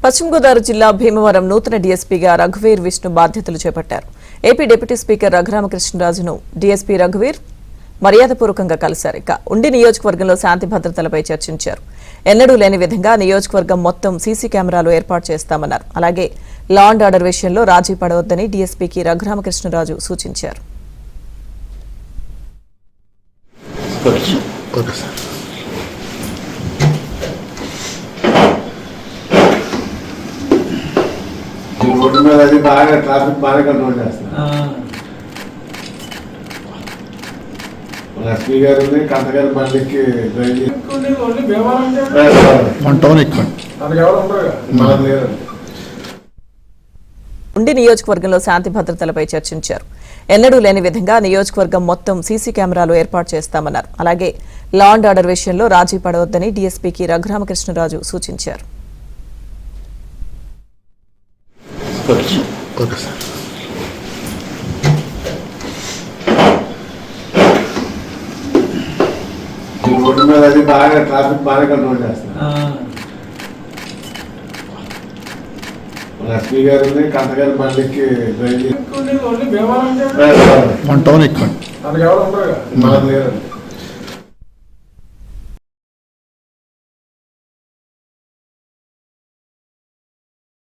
పశ్చిమ గోదావరి జిల్లా భీమవరం నూతన డీఎస్పీగా రఘువీర్ విష్ణు బాధ్యతలు చేపట్టారు. ఏపీ డిప్యూటీ స్పీకర్ రఘురామకృష్ణరాజును డీఎస్పీ రఘువీర్ మర్యాదపూర్వకంగా కలిశారు. ఇక ఉండి నియోజకవర్గంలో శాంతి భద్రతలపై చర్చించారు. ఎన్నడూ లేని విధంగా నియోజకవర్గం మొత్తం సీసీ కెమెరాలు ఏర్పాటు చేస్తామన్నారు. అలాగే లా అండ్ ఆర్డర్ విషయంలో రాజీ పడవద్దని డీఎస్పీకి రఘురామకృష్ణరాజు సూచించారు. రోడ్డు మీద అది బాగా ట్రాఫిక్ బాగా కంట్రోల్ చేస్తున్నారు. లక్ష్మీ గారు కంటగారి బండికి ఉండి నియోజకవర్గంలో శాంతి భద్రతలపై చర్చించారు. ఎన్నడూ లేని విధంగా నియోజకవర్గం మొత్తం సీసీ కెమెరాలు ఏర్పాటు చేస్తామన్నారు. అలాగే లా అండ్ ఆర్డర్ విషయంలో రాజీ పడవద్దని డీఎస్పీకి రఘురామకృష్ణరాజు సూచించారు. రోడ్డు మీద అది బాగా ట్రాఫిక్ బాగా కంట్రోల్ చేస్తున్నారు. లక్ష్మీ గారు కంటగారి బండికి మన టౌన్ ఎక్కువ